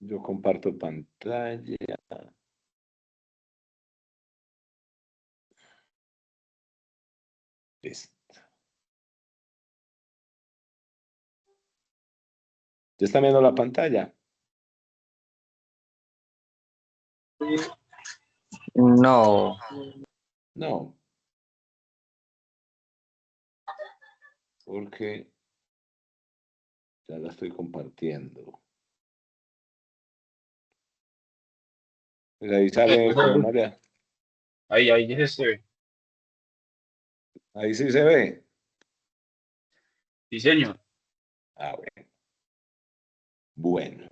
Yo comparto pantalla. Listo. ¿Ya está viendo la pantalla? No. No. Porque ya la estoy compartiendo. Pues ahí sale como un área. Ahí ya se ve. Ahí sí se ve. Diseño. Ah, bueno. Bueno.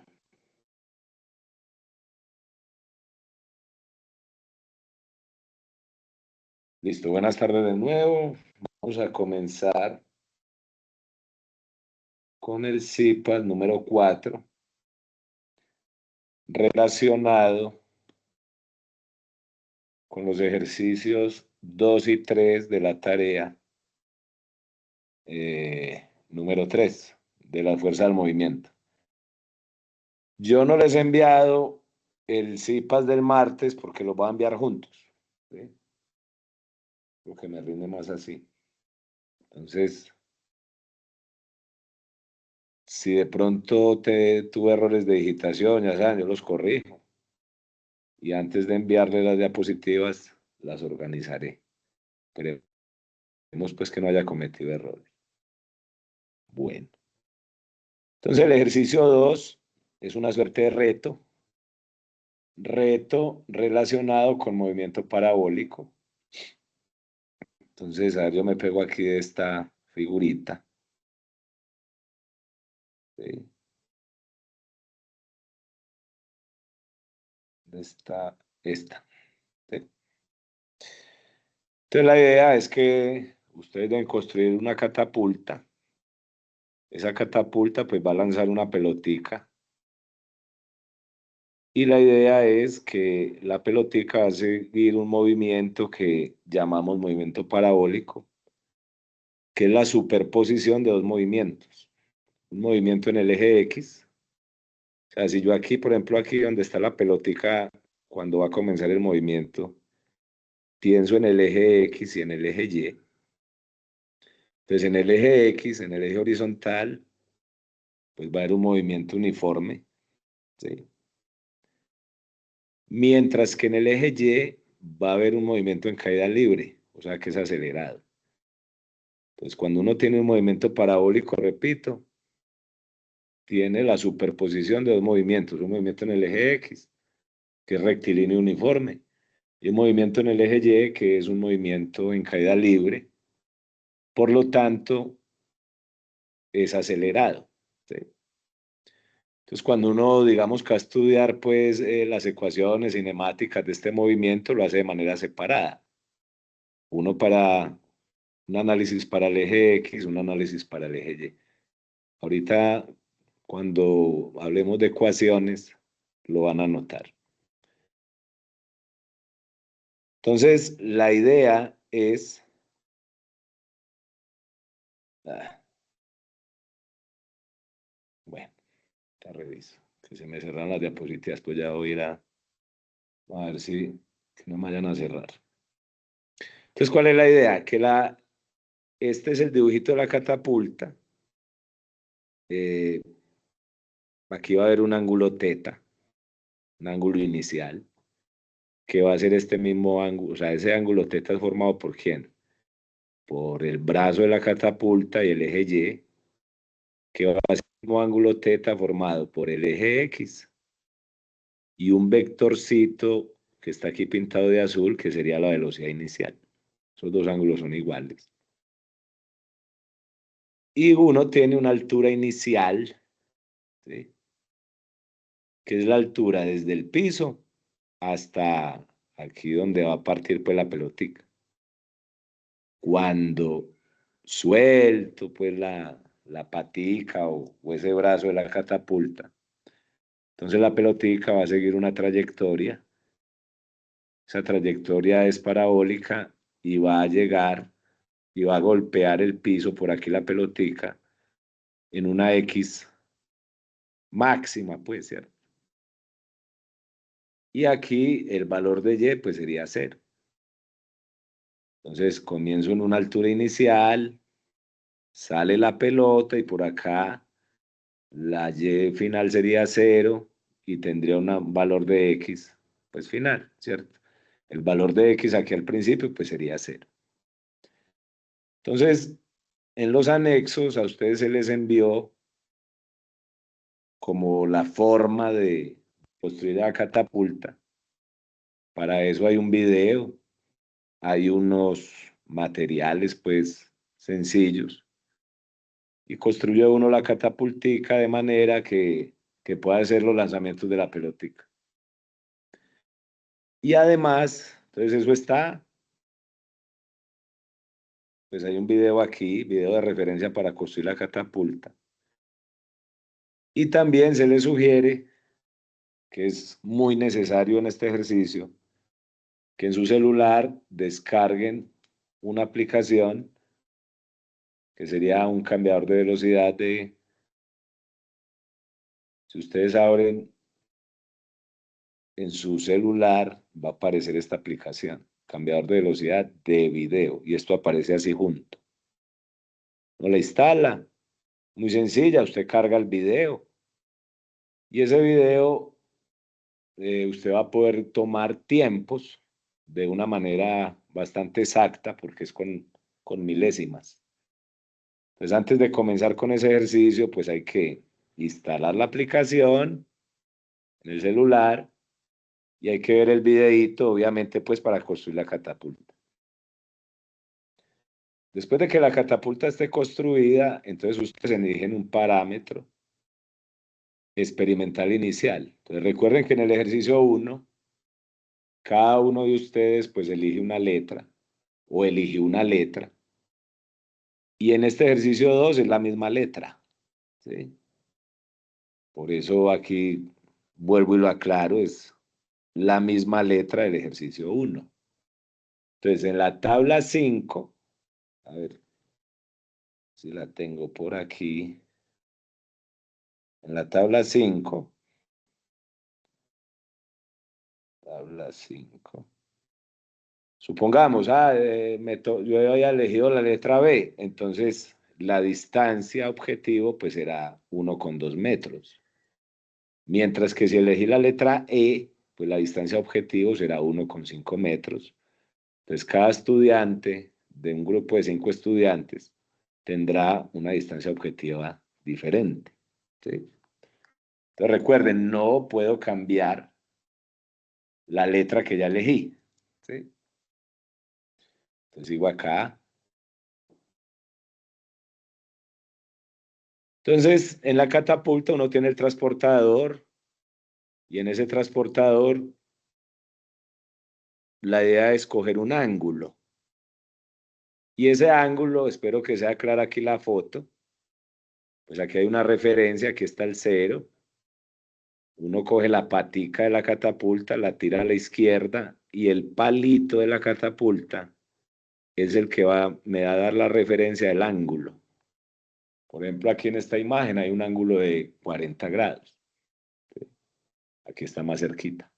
Listo. Buenas tardes de nuevo. Vamos a comenzar con el CIPAS número 4, relacionado con los ejercicios 2 y 3 de la tarea número 3 de la fuerza del movimiento. Yo no les he enviado el CIPAS del martes porque los voy a enviar juntos, ¿sí? Lo que me rinde más así. Entonces, si de pronto tuve errores de digitación, ya saben, yo los corrijo. Y antes de enviarles las diapositivas, las organizaré. Esperemos pues que no haya cometido errores. Bueno. Entonces el ejercicio 2 es una suerte de reto. Reto relacionado con movimiento parabólico. Entonces, a ver, yo me pego aquí de esta figurita. ¿Sí? Esta. ¿Sí? Entonces la idea es que ustedes deben construir una catapulta. Esa catapulta pues va a lanzar una pelotica. Y la idea es que la pelotica va a seguir un movimiento que llamamos movimiento parabólico, que es la superposición de dos movimientos. Un movimiento en el eje X. O sea, si yo aquí, por ejemplo, aquí donde está la pelotica, cuando va a comenzar el movimiento, pienso en el eje X y en el eje Y. Entonces, en el eje X, en el eje horizontal, pues va a haber un movimiento uniforme, ¿sí? Mientras que en el eje Y va a haber un movimiento en caída libre, o sea que es acelerado. Entonces, cuando uno tiene un movimiento parabólico, repito, tiene la superposición de dos movimientos, un movimiento en el eje X, que es rectilíneo uniforme, y un movimiento en el eje Y, que es un movimiento en caída libre, por lo tanto, es acelerado, ¿sí? Entonces, cuando uno, digamos, que va a estudiar, pues, las ecuaciones cinemáticas de este movimiento, lo hace de manera separada. Uno para un análisis para el eje X, un análisis para el eje Y. Ahorita, cuando hablemos de ecuaciones, lo van a notar. Entonces, la idea es... bueno, te reviso. Que se me cerran las diapositivas, pues ya voy a ir a ver si que no me vayan a cerrar. Entonces, ¿cuál es la idea? Este es el dibujito de la catapulta. Aquí va a haber un ángulo teta, un ángulo inicial, que va a ser este mismo ángulo. O sea, ese ángulo teta es formado ¿por quién? Por el brazo de la catapulta y el eje Y, que va a ser el mismo ángulo teta formado por el eje X y un vectorcito que está aquí pintado de azul, que sería la velocidad inicial. Esos dos ángulos son iguales. Y uno tiene una altura inicial, ¿sí? Que es la altura desde el piso hasta aquí donde va a partir pues la pelotica. Cuando suelto pues la patica o ese brazo de la catapulta, entonces la pelotica va a seguir una trayectoria. Esa trayectoria es parabólica y va a llegar y va a golpear el piso por aquí la pelotica en una X máxima, pues, ¿cierto? Y aquí el valor de Y pues sería 0. Entonces comienzo en una altura inicial, sale la pelota y por acá la Y final sería 0 y tendría un valor de X pues final, ¿cierto? El valor de X aquí al principio pues sería 0. Entonces, en los anexos a ustedes se les envió como la forma de construir la catapulta. Para eso hay un video, hay unos materiales pues sencillos y construye uno la catapultica de manera que pueda hacer los lanzamientos de la pelotica. Y además, entonces eso está, pues hay un video aquí, video de referencia para construir la catapulta. Y también se les sugiere, que es muy necesario en este ejercicio, que en su celular descarguen una aplicación que sería un cambiador de velocidad de, si ustedes abren en su celular, va a aparecer esta aplicación, cambiador de velocidad de video, y esto aparece así junto. No la instala, muy sencilla, usted carga el video, y ese video usted va a poder tomar tiempos de una manera bastante exacta, porque es con milésimas. Entonces, antes de comenzar con ese ejercicio, pues hay que instalar la aplicación en el celular y hay que ver el videíto, obviamente, pues para construir la catapulta. Después de que la catapulta esté construida, entonces ustedes eligen un parámetro experimental inicial. Entonces, recuerden que en el ejercicio 1, cada uno de ustedes pues elige una letra o elige una letra. Y en este ejercicio 2 es la misma letra, ¿sí? Por eso aquí vuelvo y lo aclaro, es la misma letra del ejercicio 1. Entonces, en la tabla 5, a ver si la tengo por aquí, en la tabla 5, supongamos, yo había elegido la letra B, entonces la distancia objetivo pues era 1,2 metros. Mientras que si elegí la letra E, pues la distancia objetivo será 1,5 metros. Entonces, cada estudiante de un grupo de 5 estudiantes tendrá una distancia objetiva diferente, ¿sí? Entonces, recuerden, no puedo cambiar la letra que ya elegí, ¿sí? Entonces, sigo acá. Entonces, en la catapulta uno tiene el transportador y en ese transportador la idea es coger un ángulo. Y ese ángulo, espero que sea clara aquí la foto, pues aquí hay una referencia, aquí está el 0. Uno coge la patica de la catapulta, la tira a la izquierda y el palito de la catapulta es el que me va a dar la referencia del ángulo. Por ejemplo, aquí en esta imagen hay un ángulo de 40 grados. Aquí está más cerquita.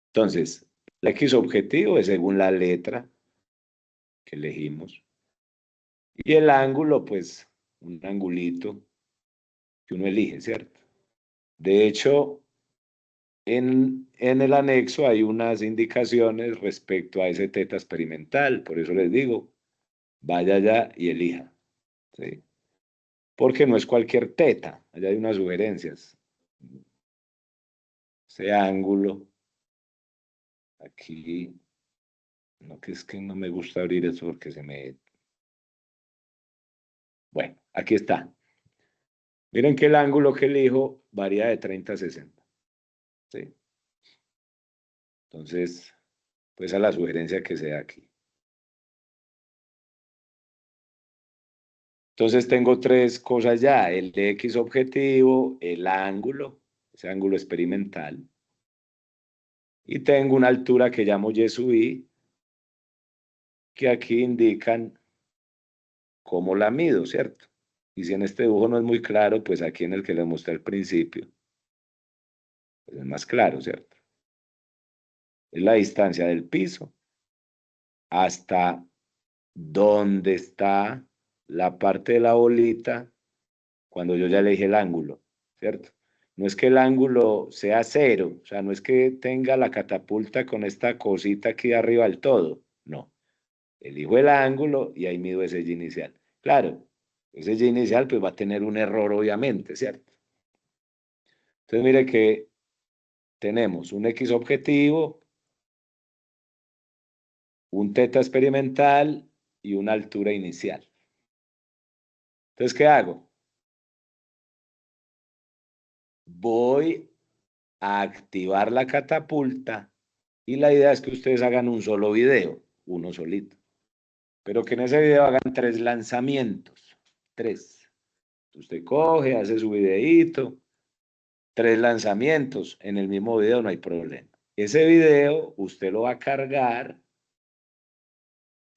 Entonces, el X objetivo es según la letra que elegimos. Y el ángulo, pues, un angulito que uno elige, ¿cierto? De hecho, en el anexo hay unas indicaciones respecto a ese teta experimental. Por eso les digo, vaya allá y elija, ¿sí? Porque no es cualquier teta. Allá hay unas sugerencias. Ese ángulo, aquí, no, que es que no me gusta abrir eso porque se me... Bueno, aquí está. Miren que el ángulo que elijo varía de 30 a 60, ¿sí? Entonces, pues a la sugerencia que sea aquí. Entonces tengo tres cosas ya, el X objetivo, el ángulo, ese ángulo experimental, y tengo una altura que llamo Y sub I, que aquí indican cómo la mido, ¿cierto? Y si en este dibujo no es muy claro, pues aquí en el que les mostré al principio, pues es más claro, ¿cierto? Es la distancia del piso hasta donde está la parte de la bolita cuando yo ya le dije el ángulo, ¿cierto? No es que el ángulo sea cero, o sea, no es que tenga la catapulta con esta cosita aquí arriba del todo, no. Elijo el ángulo y ahí mido ese y inicial. Claro, ese y inicial pues va a tener un error obviamente, ¿cierto? Entonces mire que tenemos un X objetivo, un teta experimental y una altura inicial. Entonces, ¿qué hago? Voy a activar la catapulta y la idea es que ustedes hagan un solo video, uno solito, pero que en ese video hagan 3 lanzamientos, 3. Usted coge, hace su videíto, 3 lanzamientos en el mismo video, no hay problema. Ese video usted lo va a cargar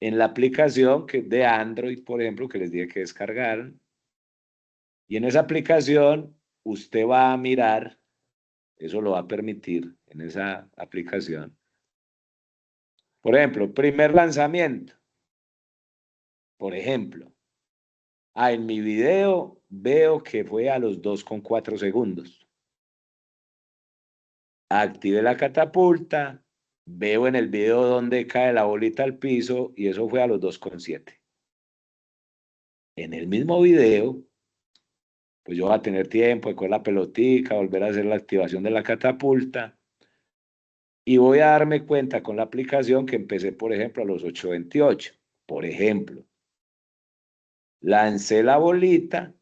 en la aplicación que de Android, por ejemplo, que les dije que descargaran, y en esa aplicación usted va a mirar, eso lo va a permitir en esa aplicación. Por ejemplo, primer lanzamiento. Por ejemplo, en mi video veo que fue a los 2,4 segundos. Activé la catapulta, veo en el video dónde cae la bolita al piso y eso fue a los 2,7. En el mismo video, pues yo voy a tener tiempo de coger la pelotica, volver a hacer la activación de la catapulta y voy a darme cuenta con la aplicación que empecé, por ejemplo, a los 8,28. Por ejemplo, lancé la bolita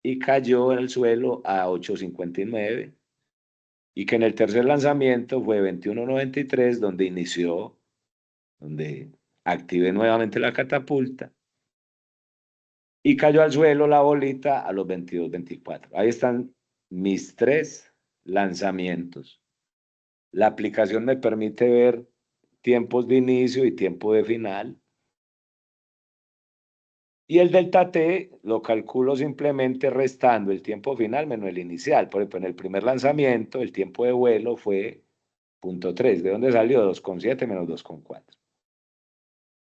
y cayó en el suelo a 8,59 y que en el tercer lanzamiento fue 21,93 donde inició, donde activé nuevamente la catapulta y cayó al suelo la bolita a los 22,24. Ahí están mis 3 lanzamientos. La aplicación me permite ver tiempos de inicio y tiempo de final. Y el delta T lo calculo simplemente restando el tiempo final menos el inicial. Por ejemplo, en el primer lanzamiento el tiempo de vuelo fue 0,3. ¿De dónde salió? 2,7 menos 2,4.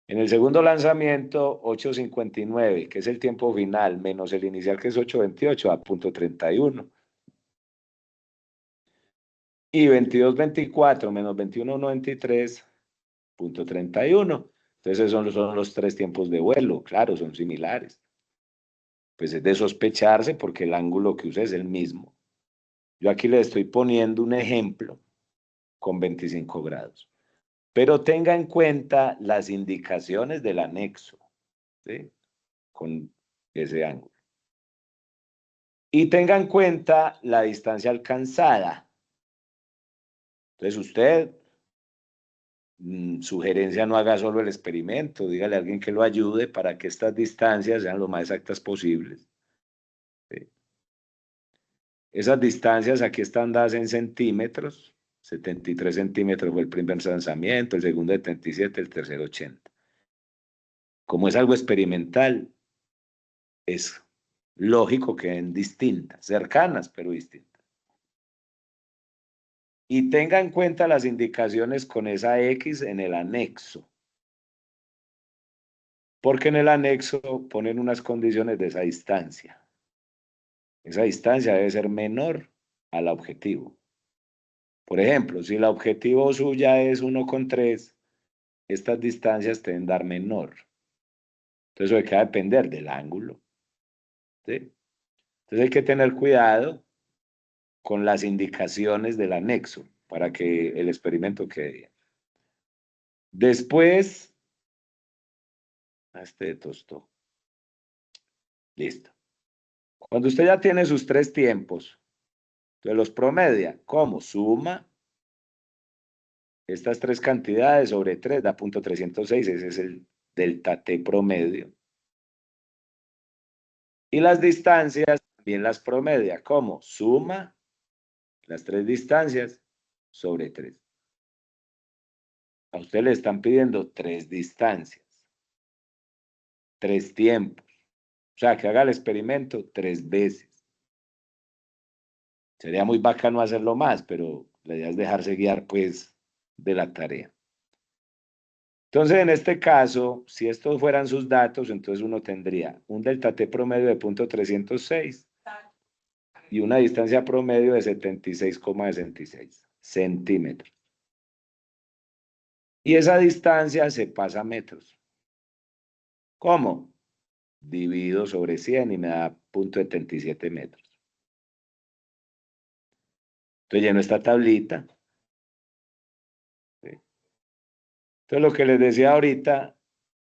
En el segundo lanzamiento, 8,59, que es el tiempo final, menos el inicial, que es 8,28, a 0,31. Y 22,24 menos 21,93, 0,31. Entonces, esos son los 3 tiempos de vuelo. Claro, son similares. Pues es de sospecharse porque el ángulo que usa es el mismo. Yo aquí le estoy poniendo un ejemplo con 25 grados. Pero tenga en cuenta las indicaciones del anexo, ¿sí? Con ese ángulo. Y tenga en cuenta la distancia alcanzada. Entonces usted, sugerencia, no haga solo el experimento, dígale a alguien que lo ayude para que estas distancias sean lo más exactas posibles. ¿Sí? Esas distancias aquí están dadas en centímetros. 73 centímetros fue el primer lanzamiento, el segundo 77, el tercero 80. Como es algo experimental, es lógico que en distintas, cercanas, pero distintas. Y tenga en cuenta las indicaciones con esa X en el anexo. Porque en el anexo ponen unas condiciones de esa distancia. Esa distancia debe ser menor al objetivo. Por ejemplo, si el objetivo suya es 1,3, estas distancias deben dar menor. Entonces, eso va a depender del ángulo. ¿Sí? Entonces, hay que tener cuidado con las indicaciones del anexo para que el experimento quede bien. Después, este tostó. Listo. Cuando usted ya tiene sus 3 tiempos, entonces los promedia. ¿Cómo? Suma estas 3 cantidades sobre 3 da 0,306. Ese es el delta T promedio. Y las distancias también las promedia. ¿Cómo? Suma las 3 distancias sobre 3. A usted le están pidiendo 3 distancias, 3 tiempos. O sea, que haga el experimento 3 veces. Sería muy bacano hacerlo más, pero La idea es dejarse guiar, pues, de la tarea. Entonces, en este caso, si estos fueran sus datos, entonces uno tendría un delta T promedio de 0.306 y una distancia promedio de 76,66 centímetros. Y esa distancia se pasa a metros. ¿Cómo? Divido sobre 100 y me da 0.77 metros. Entonces lleno esta tablita. ¿Sí? Entonces lo que les decía ahorita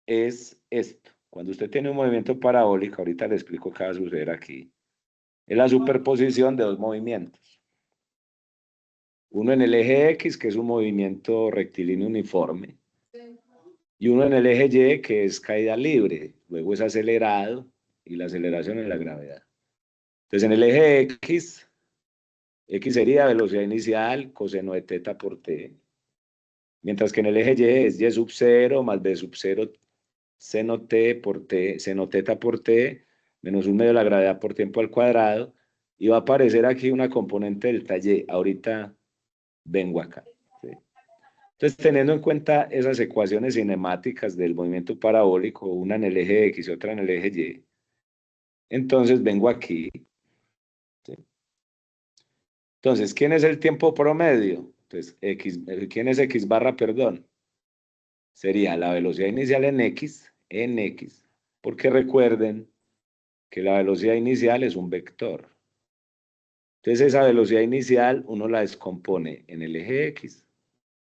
es esto. Cuando usted tiene un movimiento parabólico, ahorita le explico qué va a suceder aquí. Es la superposición de dos movimientos. Uno en el eje X, que es un movimiento rectilíneo uniforme, y uno en el eje Y, que es caída libre, luego es acelerado, y la aceleración es la gravedad. Entonces en el eje X, X sería velocidad inicial, coseno de teta por T, mientras que en el eje Y es Y sub 0 más B sub 0 seno T por T, seno teta por T, menos un medio de la gravedad por tiempo al cuadrado, y va a aparecer aquí una componente delta Y. Ahorita vengo acá. ¿Sí? Entonces, teniendo en cuenta esas ecuaciones cinemáticas del movimiento parabólico, una en el eje X y otra en el eje Y, entonces vengo aquí. ¿Sí? Entonces, ¿quién es el tiempo promedio? Entonces, ¿quién es X barra, perdón? Sería la velocidad inicial en X, porque recuerden que la velocidad inicial es un vector. Entonces, esa velocidad inicial uno la descompone en el eje X.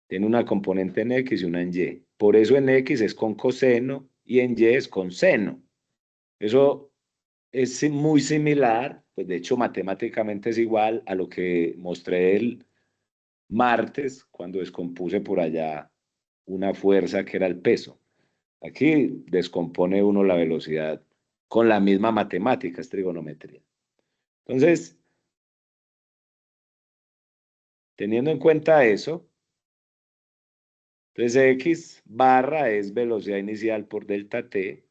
Tiene una componente en X y una en Y. Por eso en X es con coseno y en Y es con seno. Eso es muy similar, pues de hecho matemáticamente es igual a lo que mostré el martes cuando descompuse por allá una fuerza que era el peso. Aquí descompone uno la velocidad con la misma matemática, es trigonometría. Entonces, teniendo en cuenta eso, entonces X barra es velocidad inicial por delta T,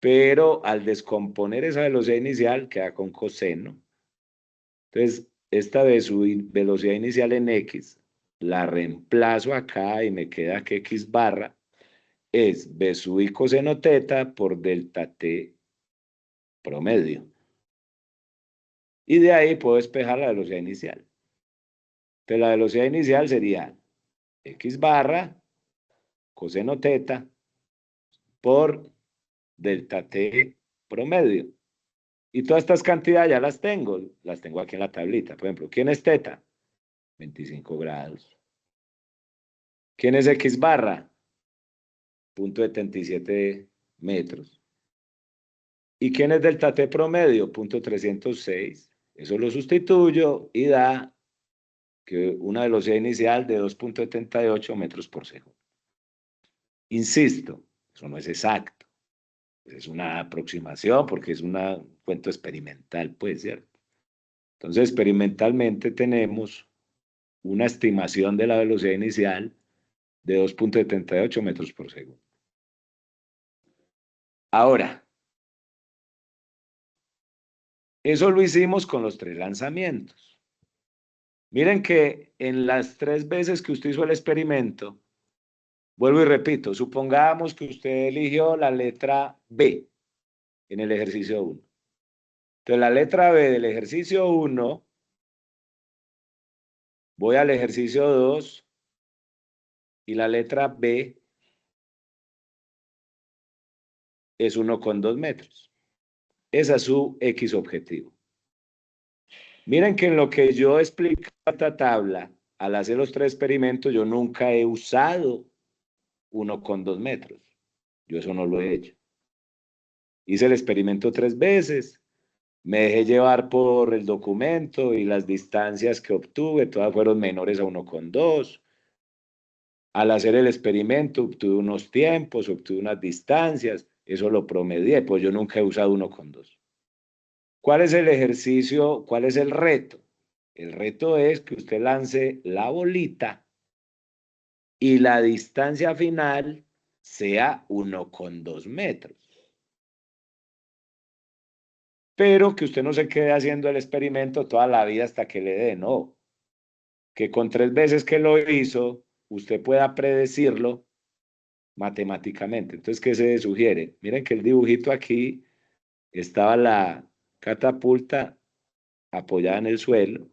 pero al descomponer esa velocidad inicial queda con coseno. Entonces, esta de su velocidad inicial en X, la reemplazo acá y me queda que X barra es B sub I coseno teta por delta T promedio. Y de ahí puedo despejar la velocidad inicial. Entonces, la velocidad inicial sería X barra coseno teta por delta T promedio. Y todas estas cantidades ya las tengo aquí en la tablita. Por ejemplo, ¿quién es teta? 25 grados. ¿Quién es X barra? 0.77 metros. ¿Y quién es delta T promedio? 0.306. Eso lo sustituyo y da que una velocidad inicial de 2.78 metros por segundo. Insisto, eso no es exacto. Es una aproximación porque es un cuento experimental, puede ser. Entonces, experimentalmente tenemos una estimación de la velocidad inicial de 2.78 metros por segundo. Ahora, eso lo hicimos con los tres lanzamientos. Miren que en las tres veces que usted hizo el experimento, vuelvo y repito, supongamos que usted eligió la letra B en el ejercicio 1. Entonces, la letra B del ejercicio 1, voy al ejercicio 2 y la letra B es 1,2 metros. Esa es su X objetivo. Miren que en lo que yo explico en esta tabla, al hacer los tres experimentos, yo nunca he usado 1,2 metros. Yo eso no lo he hecho. Hice el experimento tres veces, me dejé llevar por el documento y las distancias que obtuve, todas fueron menores a 1,2. Al hacer el experimento obtuve unos tiempos, obtuve unas distancias, eso lo promedié, pues yo nunca he usado 1,2. ¿Cuál es el ejercicio? ¿Cuál es el reto? El reto es que usted lance la bolita y la distancia final sea 1,2 metros. Pero que usted no se quede haciendo el experimento toda la vida hasta que le dé, no. que con 3 veces que lo hizo, usted pueda predecirlo matemáticamente. Entonces, ¿qué se sugiere? Miren que el dibujito aquí estaba la catapulta apoyada en el suelo.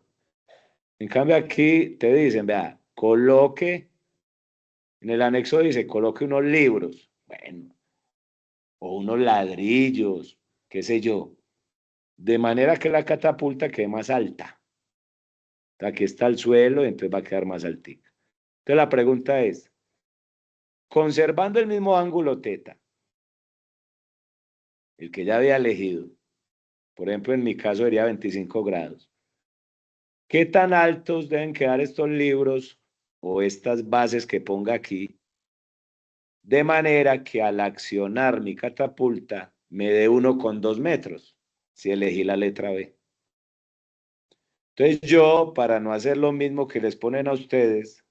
En cambio, aquí te dicen, vea, coloque, en el anexo dice, coloque unos libros, bueno, o unos ladrillos, qué sé yo, de manera que la catapulta quede más alta. Aquí está el suelo, entonces va a quedar más altica. Entonces la pregunta es, conservando el mismo ángulo teta, el que ya había elegido, por ejemplo, en mi caso sería 25 grados, ¿qué tan altos deben quedar estos libros o estas bases que ponga aquí? De manera que al accionar mi catapulta me dé 1,2 metros, si elegí la letra B. Entonces yo, para no hacer lo mismo que les ponen a ustedes,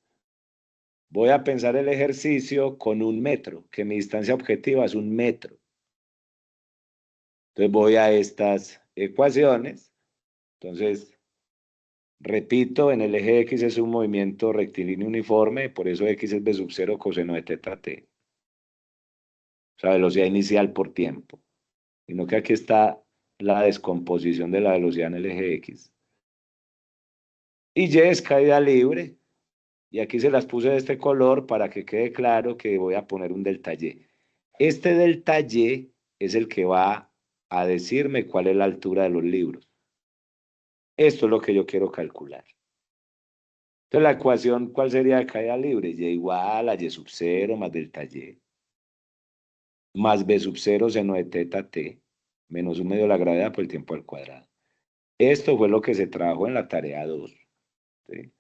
voy a pensar el ejercicio con 1 metro, que mi distancia objetiva es 1 metro. Entonces voy a estas ecuaciones. Entonces, repito, en el eje X es un movimiento rectilíneo uniforme, por eso X es B sub 0 coseno de teta T. O sea, velocidad inicial por tiempo. Sino que aquí está la descomposición de la velocidad en el eje X. Y Y es caída libre. Y aquí se las puse de este color para que quede claro que voy a poner un delta Y. Este delta Y es el que va a decirme cuál es la altura de los libros. Esto es lo que yo quiero calcular. Entonces, la ecuación, ¿cuál sería de caída libre? Y igual a Y sub 0 más delta Y, más B sub 0 seno de teta T, menos 1 medio de la gravedad por el tiempo al cuadrado. Esto fue lo que se trabajó en la tarea 2. ¿Sí?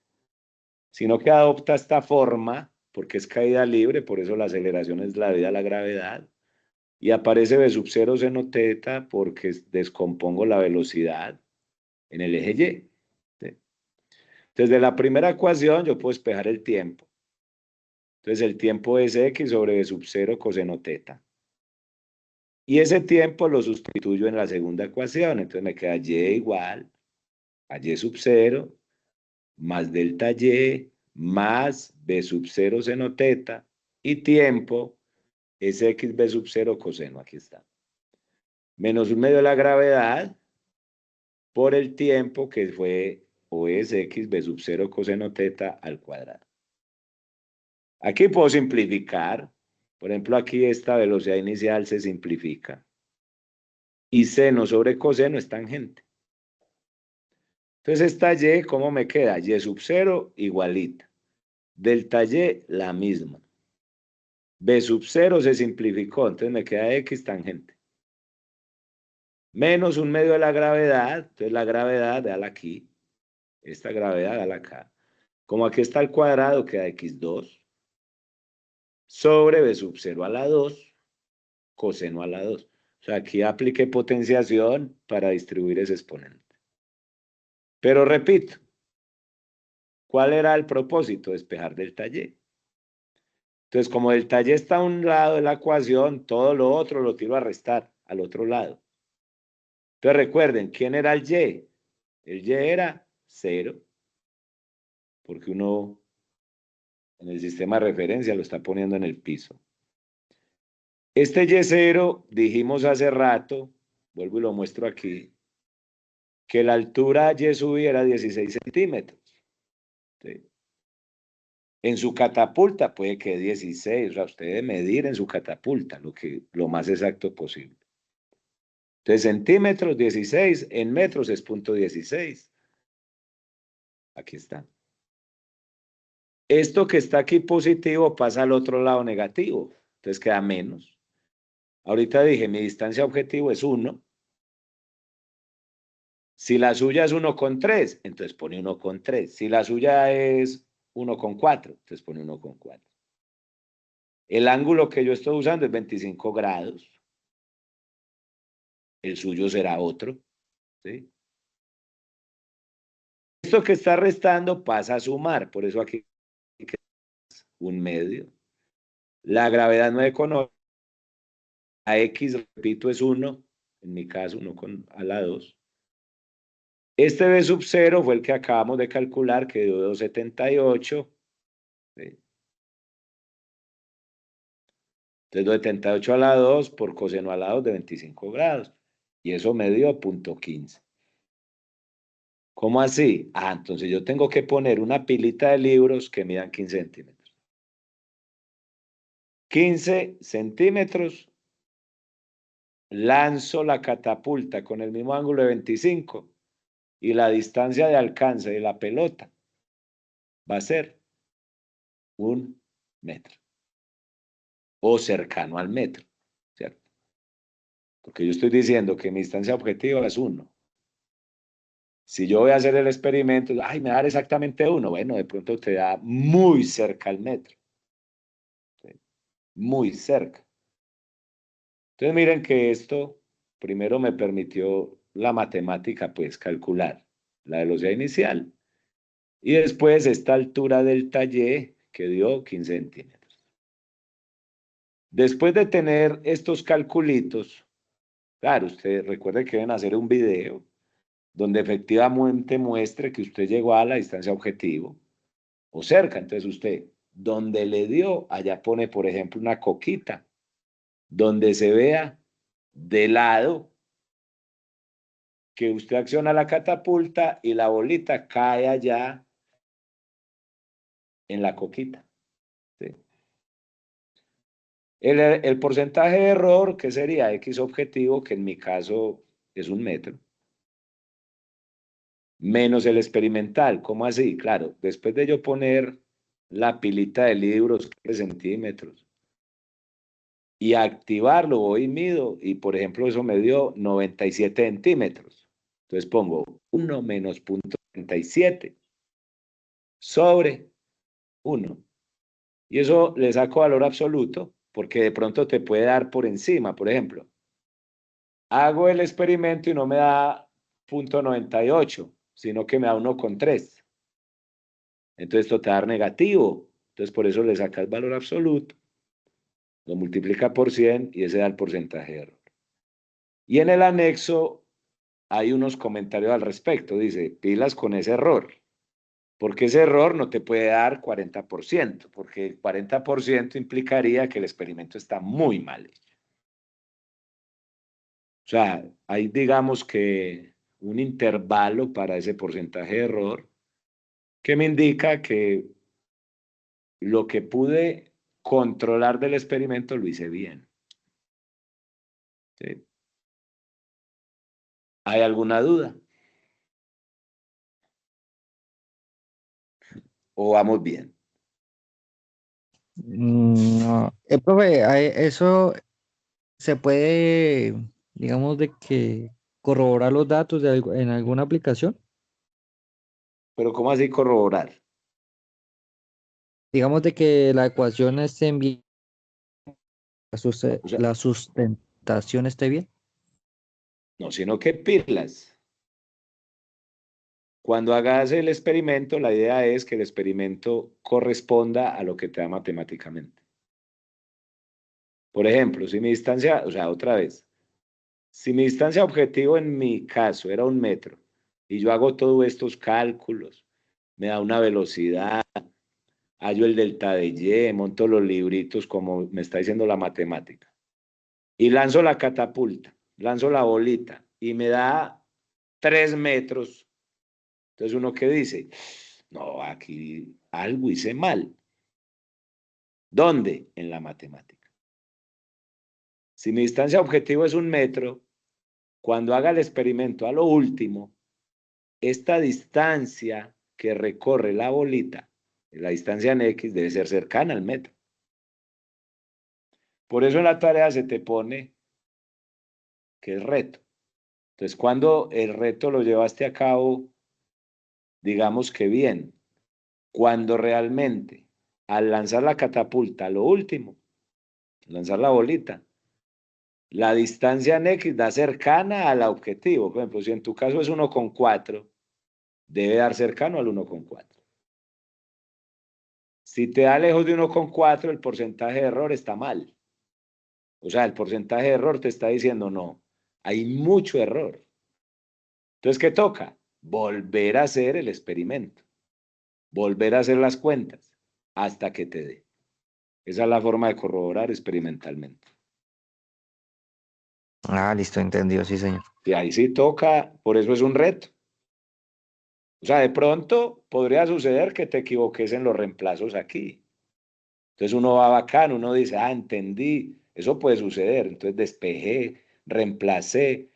Sino que adopta esta forma, porque es caída libre, por eso la aceleración es la debida a la gravedad, y aparece B sub 0 seno teta porque descompongo la velocidad en el eje Y. ¿Sí? Desde la primera ecuación yo puedo despejar el tiempo. Entonces el tiempo es X sobre B sub 0 coseno teta. Y ese tiempo lo sustituyo en la segunda ecuación. Entonces me queda Y igual a Y sub 0 más delta Y más B sub 0 seno teta. Y tiempo es X B sub 0 coseno. Aquí está. Menos 1 medio de la gravedad por el tiempo que fue o es X B sub 0 coseno teta al cuadrado. Aquí puedo simplificar. Por ejemplo, aquí esta velocidad inicial se simplifica. Y seno sobre coseno es tangente. Entonces esta Y, ¿cómo me queda? Y sub 0 igualita. Delta Y la misma. B sub 0 se simplificó, entonces me queda X tangente. Menos 1 medio de la gravedad, entonces la gravedad, dala aquí. Esta gravedad, dala acá. Como aquí está el cuadrado, queda X2 sobre B sub 0 a la 2, coseno a la 2. O sea, aquí apliqué potenciación para distribuir ese exponente. Pero repito, ¿cuál era el propósito? Despejar delta Y. Entonces, como delta Y está a un lado de la ecuación, todo lo otro lo tiro a restar al otro lado. Entonces, recuerden, ¿quién era el Y? El Y era 0, porque uno en el sistema de referencia lo está poniendo en el piso. Este Y0, dijimos hace rato, vuelvo y lo muestro aquí, que la altura Y subida era 16 centímetros. ¿Sí? En su catapulta puede que 16, o sea, usted debe medir en su catapulta lo más exacto posible. Entonces, centímetros 16, en metros es 0,16. Aquí está. Esto que está aquí positivo pasa al otro lado negativo, entonces queda menos. Ahorita dije, mi distancia objetivo es 1. Si la suya es 1,3, entonces pone 1,3. Si la suya es 1,4, entonces pone 1,4. El ángulo que yo estoy usando es 25 grados. El suyo será otro. ¿Sí? Esto que está restando pasa a sumar, por eso aquí 1 medio. La gravedad no es económica. A X, repito, es 1, en mi caso, 1 a la 2. Este B sub 0 fue el que acabamos de calcular, que dio 278. ¿Sí? Entonces, 278 a la 2 por coseno a la 2 de 25 grados. Y eso me dio 0.15. ¿Cómo así? Ah, entonces yo tengo que poner una pilita de libros que midan 15 centímetros. 15 centímetros, lanzo la catapulta con el mismo ángulo de 25 y la distancia de alcance de la pelota va a ser 1 metro o cercano al metro, ¿cierto? Porque yo estoy diciendo que mi distancia objetiva es 1. Si yo voy a hacer el experimento, ay, me va a dar exactamente 1. Bueno, de pronto te da muy cerca al metro. ¿Sí? Muy cerca. Entonces miren que esto primero me permitió la matemática, pues calcular la velocidad inicial y después esta altura del talle que dio 15 centímetros. Después de tener estos calculitos, claro, usted recuerde que deben hacer un video donde efectivamente muestre que usted llegó a la distancia objetivo o cerca. Entonces usted, donde le dio, allá pone, por ejemplo, una coquita, donde se vea de lado que usted acciona la catapulta y la bolita cae allá en la coquita. ¿Sí? El porcentaje de error, que sería X objetivo, que en mi caso es 1 metro, menos el experimental. ¿Cómo así? Claro, después de yo poner la pilita de libros, 15 centímetros, y activarlo, voy y mido, y por ejemplo eso me dio 97 centímetros. Entonces pongo 1 menos 0.97 sobre 1. Y eso le saco valor absoluto, porque de pronto te puede dar por encima. Por ejemplo, hago el experimento y no me da 0.98, sino que me da 1,3. Entonces esto te va a dar negativo. Entonces por eso le sacas valor absoluto, lo multiplica por 100 y ese da el porcentaje de error. Y en el anexo hay unos comentarios al respecto. Dice, pilas con ese error, porque ese error no te puede dar 40%, porque el 40% implicaría que el experimento está muy mal hecho. O sea, hay, digamos que un intervalo para ese porcentaje de error que me indica que lo que pude controlar del experimento lo hice bien. ¿Sí? ¿Hay alguna duda? ¿O vamos bien? No, profe, eso se puede, digamos, de que corroborar los datos en alguna aplicación. Pero ¿cómo así corroborar? Digamos de que la ecuación esté bien, O sea, la sustentación esté bien. no, sino que pilas. Cuando hagas el experimento, la idea es que el experimento corresponda a lo que te da matemáticamente. Por ejemplo, si mi distancia, o sea, otra vez, si mi distancia objetivo en mi caso era 1 metro y yo hago todos estos cálculos, me da una velocidad, hallo el delta de Y, monto los libritos como me está diciendo la matemática y lanzo la catapulta, lanzo la bolita y me da 3 metros. Entonces uno que dice, no, aquí algo hice mal. ¿Dónde? En la matemática. Si mi distancia objetivo es 1 metro, cuando haga el experimento a lo último, esta distancia que recorre la bolita, la distancia en X, debe ser cercana al metro. Por eso en la tarea se te pone que es reto. Entonces, cuando el reto lo llevaste a cabo, digamos que bien, cuando realmente al lanzar la catapulta, lo último, lanzar la bolita, la distancia en X da cercana al objetivo. Por ejemplo, si en tu caso es 1,4, debe dar cercano al 1,4. Si te da lejos de 1,4, el porcentaje de error está mal. O sea, el porcentaje de error te está diciendo no, hay mucho error. Entonces, ¿qué toca? volver a hacer el experimento, volver a hacer las cuentas hasta que te dé. Esa es la forma de corroborar experimentalmente. Ah, listo, entendido, sí, señor. Y ahí sí toca, por eso es un reto. O sea, de pronto podría suceder que te equivoques en los reemplazos aquí. Entonces uno va bacano, uno dice, ah, entendí, eso puede suceder. Entonces despejé, reemplacé,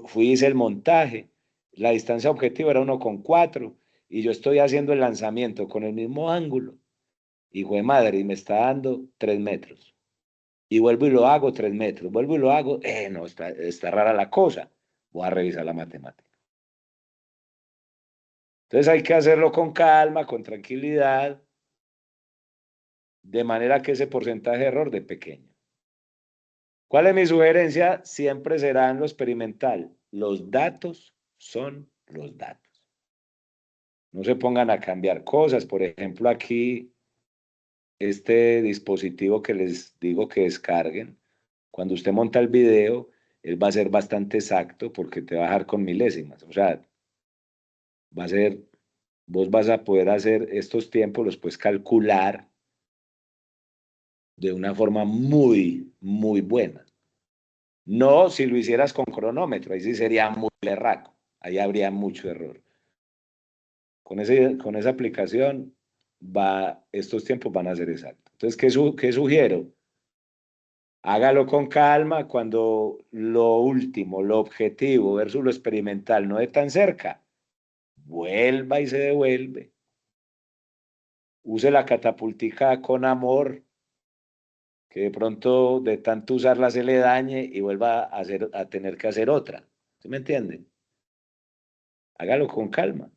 fui, hice el montaje. La distancia objetiva era 1,4 y yo estoy haciendo el lanzamiento con el mismo ángulo. Hijo de madre, y me está dando 3 metros. Y vuelvo y lo hago 3 metros. Vuelvo y lo hago, no, está rara la cosa. Voy a revisar la matemática. Entonces hay que hacerlo con calma, con tranquilidad, de manera que ese porcentaje de error de pequeño. ¿Cuál es mi sugerencia? Siempre será en lo experimental. Los datos son los datos. No se pongan a cambiar cosas. Por ejemplo, aquí, este dispositivo que les digo que descarguen, cuando usted monta el video, él va a ser bastante exacto porque te va a dejar con milésimas. O sea, va a ser, vos vas a poder hacer estos tiempos, los puedes calcular de una forma muy, muy buena. No si lo hicieras con cronómetro, ahí sí sería muy berraco, ahí habría mucho error. Con esa aplicación, estos tiempos van a ser exactos. Entonces, ¿qué sugiero? Hágalo con calma cuando lo último, lo objetivo versus lo experimental no es tan cerca. Vuelva y se devuelve. Use la catapultica con amor, que de pronto de tanto usarla se le dañe y vuelva a tener que hacer otra. ¿Sí me entienden? Hágalo con calma.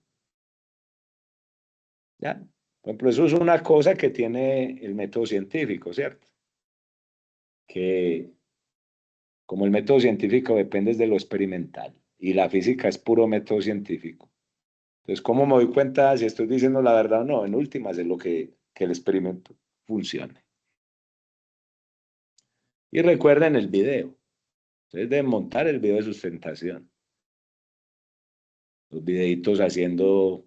¿Ya? Por ejemplo, eso es una cosa que tiene el método científico, ¿cierto? Que como el método científico depende de lo experimental y la física es puro método científico. Entonces, ¿cómo me doy cuenta si estoy diciendo la verdad o no? En últimas, es lo que el experimento funcione. Y recuerden el video. Ustedes deben montar el video de sustentación. Los videitos haciendo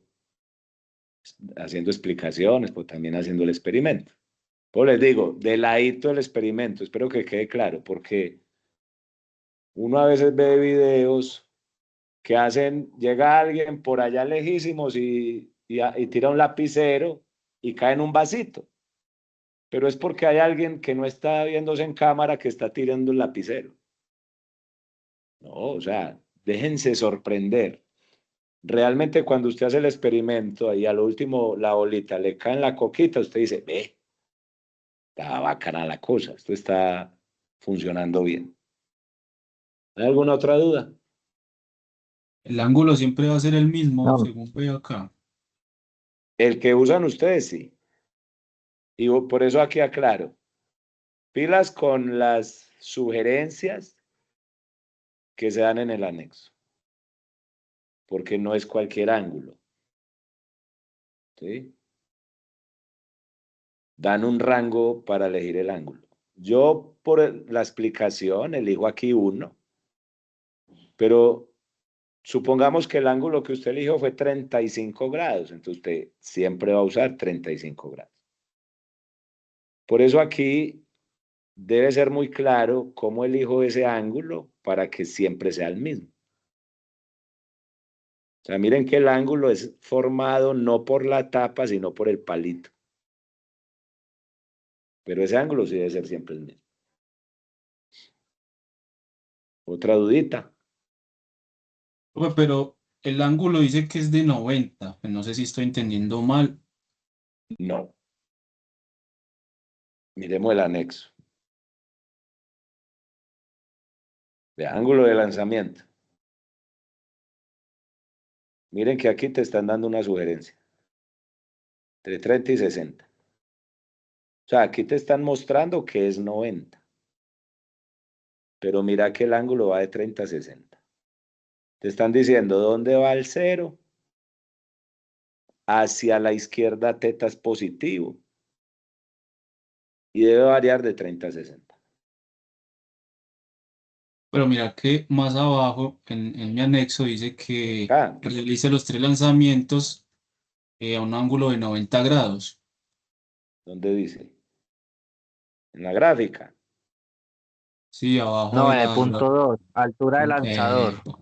explicaciones, pues también haciendo el experimento. Pues les digo, de ladito el experimento, espero que quede claro, porque uno a veces ve videos que llega alguien por allá lejísimos y tira un lapicero y cae en un vasito. Pero es porque hay alguien que no está viéndose en cámara que está tirando el lapicero. No, o sea, déjense sorprender. Realmente cuando usted hace el experimento, ahí al último la bolita le cae en la coquita, usted dice, ve, está bacana la cosa, esto está funcionando bien. ¿Hay alguna otra duda? El ángulo siempre va a ser el mismo, No, según veo acá. El que usan ustedes, sí. Y por eso aquí aclaro. Pilas con las sugerencias que se dan en el anexo, porque no es cualquier ángulo. ¿Sí? Dan un rango para elegir el ángulo. Yo, por la explicación, elijo aquí uno, pero supongamos que el ángulo que usted eligió fue 35 grados, entonces usted siempre va a usar 35 grados. Por eso aquí debe ser muy claro cómo elijo ese ángulo para que siempre sea el mismo. O sea, miren que el ángulo es formado no por la tapa, sino por el palito. Pero ese ángulo sí debe ser siempre el mismo. Otra dudita. Profe, pero el ángulo dice que es de 90. Pues no sé si estoy entendiendo mal. No. Miremos el anexo. De ángulo de lanzamiento. Miren que aquí te están dando una sugerencia. Entre 30 y 60. O sea, aquí te están mostrando que es 90. Pero mira que el ángulo va de 30 a 60. Te están diciendo dónde va el cero. Hacia la izquierda teta es positivo. Y debe variar de 30 a 60. Pero mira que más abajo en mi anexo dice que Acá, realice los 3 lanzamientos a un ángulo de 90 grados. ¿dónde dice? En la gráfica. Sí, abajo No, de en el punto 2, altura de lanzador. eh,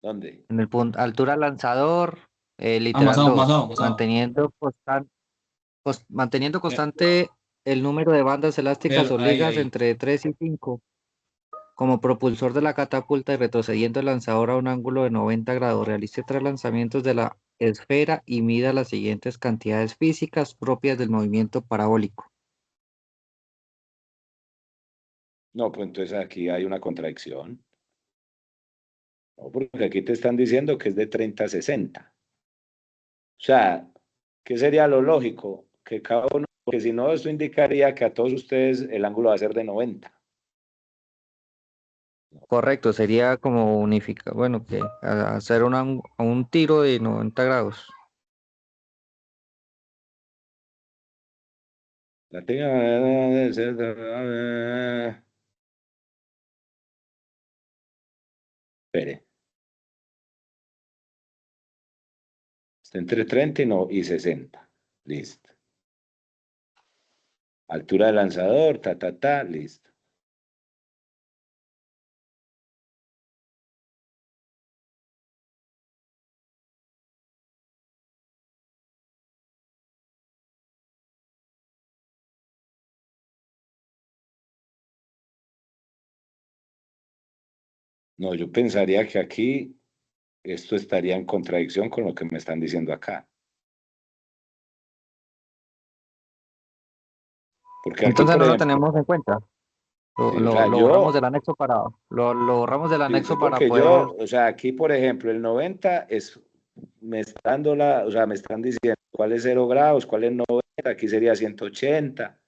¿Dónde? En el punto, altura lanzador, más literal abajo, más 2, abajo, más abajo. manteniendo Eh, constante el número de bandas elásticas o ahí, ligas ahí. entre 3 y 5 como propulsor de la catapulta y retrocediendo el lanzador a un ángulo de 90 grados. Realice 3 lanzamientos de la esfera y mida las siguientes cantidades físicas propias del movimiento parabólico. No, pues entonces aquí hay una contradicción. No, porque aquí te están diciendo que es de 30 a 60. O sea, ¿qué sería lo lógico? Que cada uno, porque si no, esto indicaría que a todos ustedes el ángulo va a ser de 90. Correcto, sería como unificar, bueno, que hacer un tiro de 90 grados. La tenga. Espere. Está entre 30 y 60. Listo. Altura del lanzador, listo. No, yo pensaría que aquí esto estaría en contradicción con lo que me están diciendo acá. Porque aquí, Entonces por no lo ejemplo, tenemos en cuenta. sí, o sea, Lo borramos yo, del anexo lo borramos del sí, sí, anexo para porque poder. yo, o sea, aquí, por ejemplo, el 90 es, me está dando o sea, me están diciendo cuál es 0 grados, cuál es 90, aquí sería 180,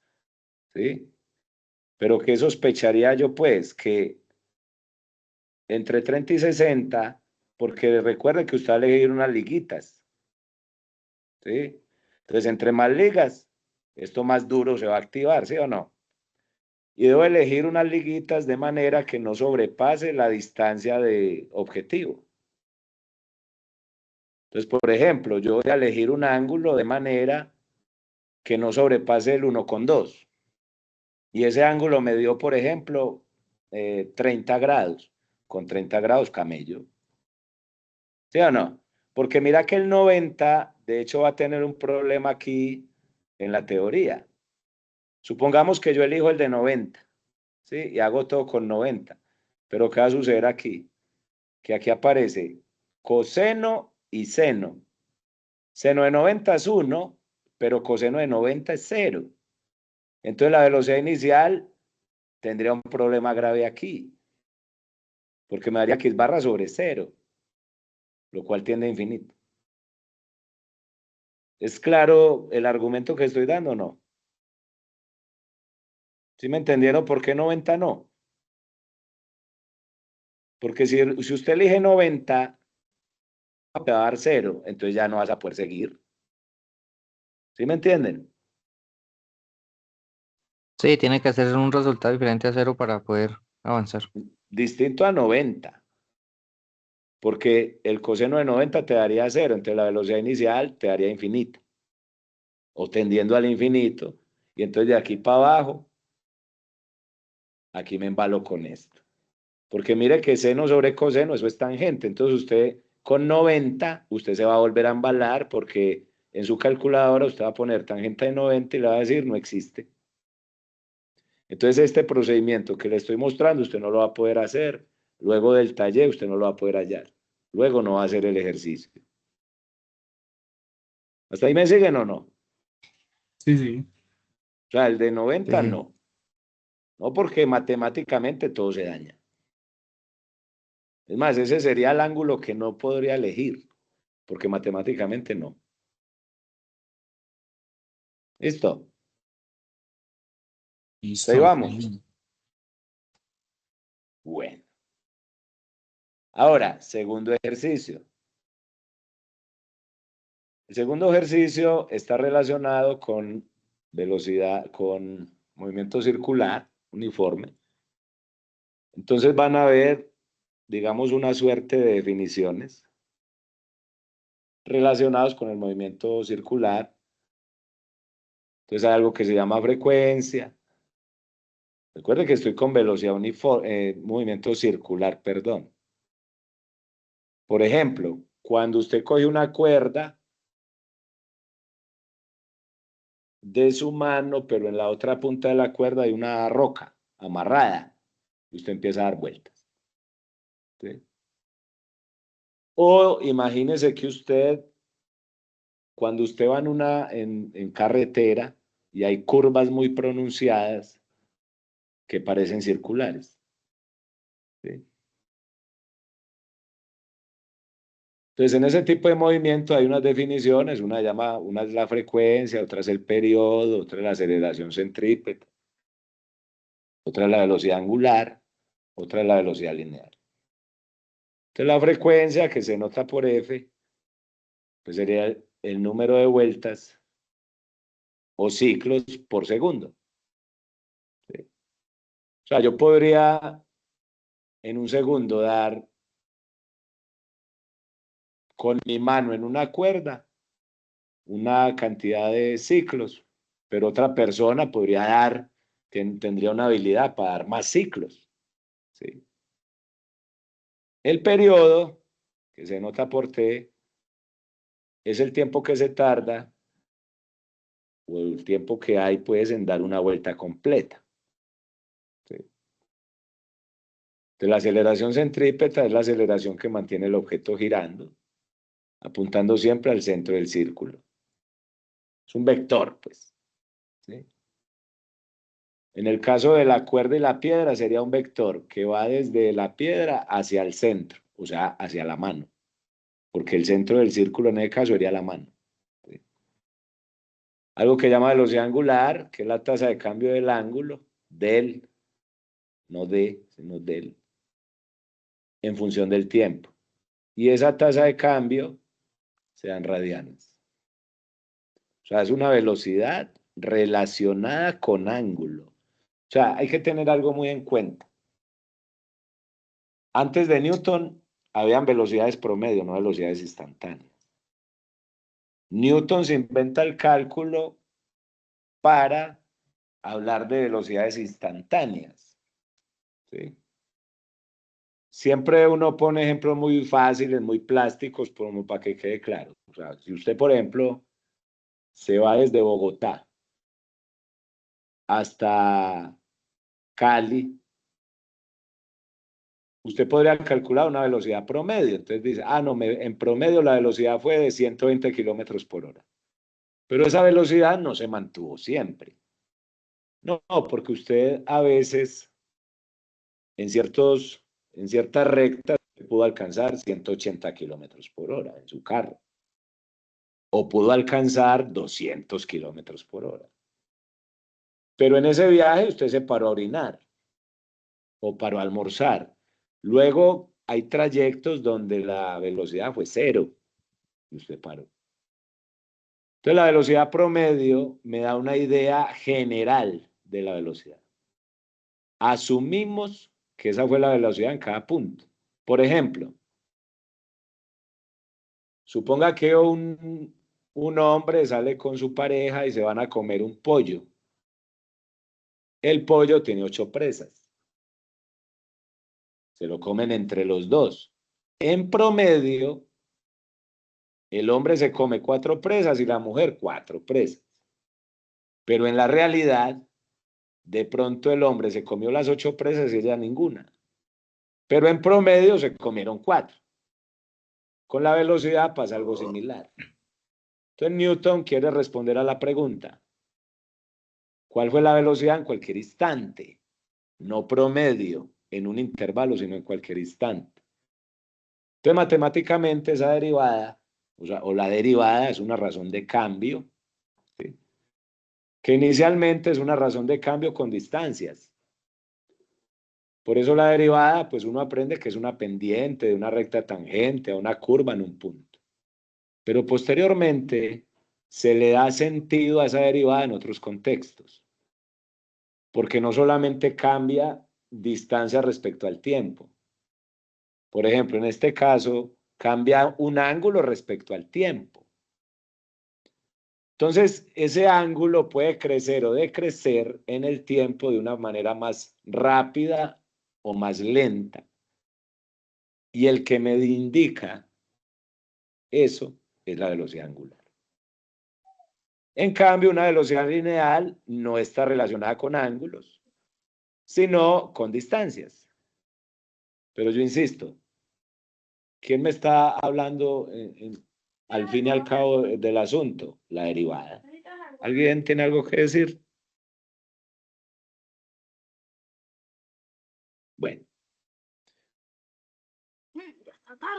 ¿sí? Pero ¿qué sospecharía yo, pues? Que entre 30 y 60, porque recuerde que usted va a elegir unas liguitas, ¿sí? Entonces, entre más ligas, esto más duro se va a activar, ¿sí o no? Y debo elegir unas liguitas de manera que no sobrepase la distancia de objetivo. Entonces, por ejemplo, yo voy a elegir un ángulo de manera que no sobrepase el 1,2. Y ese ángulo me dio, por ejemplo, 30 grados. Con 30 grados camello. ¿Sí o no? Porque mira que el 90, de hecho, va a tener un problema aquí en la teoría. Supongamos que yo elijo el de 90, ¿sí? Y hago todo con 90. Pero ¿qué va a suceder aquí? Que aquí aparece coseno y seno. Seno de 90 es 1, pero coseno de 90 es 0. Entonces la velocidad inicial tendría un problema grave aquí, porque me daría que es barra sobre 0, lo cual tiende a infinito. ¿Es claro el argumento que estoy dando o no? ¿Sí me entendieron por qué 90 no? Porque si usted elige 90, te va a dar 0, entonces ya no vas a poder seguir. ¿Sí me entienden? Sí, tiene que hacer un resultado diferente a 0 para poder avanzar. Distinto a 90, porque el coseno de 90 te daría 0, entonces la velocidad inicial te daría infinita, o tendiendo al infinito, y entonces de aquí para abajo, aquí me embalo con esto. Porque mire que seno sobre coseno, eso es tangente. Entonces usted con 90, usted se va a volver a embalar porque en su calculadora usted va a poner tangente de 90 y le va a decir no existe. Entonces este procedimiento que le estoy mostrando usted no lo va a poder hacer. Luego del taller usted no lo va a poder hallar. Luego no va a hacer el ejercicio. ¿Hasta ahí me siguen o no? Sí, sí. O sea, el de Sí, 90 sí. no. No porque matemáticamente todo se daña. Es más, ese sería el ángulo que no podría elegir, porque matemáticamente no. ¿Listo? ¿Hasta ahí Listo. vamos? Bueno. Ahora, segundo ejercicio. El segundo ejercicio está relacionado con velocidad, con movimiento circular uniforme. Entonces van a ver, digamos, una suerte de definiciones relacionadas con el movimiento circular. Entonces hay algo que se llama frecuencia. Recuerde que estoy con velocidad uniforme, movimiento circular, perdón. Por ejemplo, cuando usted coge una cuerda de su mano, pero en la otra punta de la cuerda hay una roca amarrada, y usted empieza a dar vueltas. ¿Sí? O imagínese que usted, cuando usted va en carretera y hay curvas muy pronunciadas que parecen circulares. ¿Sí? Entonces, en ese tipo de movimiento hay unas definiciones, una es la frecuencia, otra es el periodo, otra es la aceleración centrípeta, otra es la velocidad angular, otra es la velocidad lineal. Entonces, la frecuencia que se nota por F, pues sería el número de vueltas o ciclos por segundo. ¿Sí? O sea, yo podría en un segundo dar con mi mano en una cuerda una cantidad de ciclos, pero otra persona podría dar, tendría una habilidad para dar más ciclos. ¿Sí? El periodo, que se nota por T, es el tiempo que se tarda o el tiempo que hay pues en dar una vuelta completa. ¿Sí? Entonces, la aceleración centrípeta es la aceleración que mantiene el objeto girando, apuntando siempre al centro del círculo. Es un vector, pues. ¿Sí? En el caso de la cuerda y la piedra sería un vector que va desde la piedra hacia el centro, o sea, hacia la mano, porque el centro del círculo en ese caso sería la mano. ¿Sí? Algo que llama velocidad angular, que es la tasa de cambio del ángulo, del, no de, sino del, en función del tiempo. Y esa tasa de cambio se da en radianes. O sea, es una velocidad relacionada con ángulo. O sea, hay que tener algo muy en cuenta. Antes de Newton, habían velocidades promedio, no velocidades instantáneas. Newton se inventa el cálculo para hablar de velocidades instantáneas. ¿Sí? Siempre uno pone ejemplos muy fáciles, muy plásticos, como para que quede claro. O sea, si usted, por ejemplo, se va desde Bogotá hasta Cali, usted podría calcular una velocidad promedio. Entonces dice, no, en promedio la velocidad fue de 120 kilómetros por hora. Pero esa velocidad no se mantuvo siempre. No, porque usted a veces en ciertas rectas pudo alcanzar 180 kilómetros por hora en su carro. O pudo alcanzar 200 kilómetros por hora. Pero en ese viaje usted se paró a orinar o paró a almorzar. Luego hay trayectos donde la velocidad fue cero y usted paró. Entonces la velocidad promedio me da una idea general de la velocidad. Asumimos que esa fue la velocidad en cada punto. Por ejemplo, suponga que un hombre sale con su pareja y se van a comer un pollo. El pollo tiene 8 presas. Se lo comen entre los dos. En promedio, el hombre se come 4 presas y la mujer 4 presas. Pero en la realidad, de pronto el hombre se comió las 8 presas y ella ninguna. Pero en promedio se comieron 4. Con la velocidad pasa algo similar. Entonces Newton quiere responder a la pregunta: ¿cuál fue la velocidad en cualquier instante? No promedio en un intervalo, sino en cualquier instante. Entonces matemáticamente esa derivada, o la derivada es una razón de cambio, ¿sí? Que inicialmente es una razón de cambio con distancias. Por eso la derivada, pues uno aprende que es una pendiente de una recta tangente a una curva en un punto. Pero posteriormente se le da sentido a esa derivada en otros contextos. Porque no solamente cambia distancia respecto al tiempo. Por ejemplo, en este caso, cambia un ángulo respecto al tiempo. Entonces, ese ángulo puede crecer o decrecer en el tiempo de una manera más rápida o más lenta. Y el que me indica eso es la velocidad angular. En cambio, una velocidad lineal no está relacionada con ángulos, sino con distancias. Pero yo insisto, ¿quién me está hablando al fin y al cabo del asunto? La derivada. ¿Alguien tiene algo que decir? Bueno.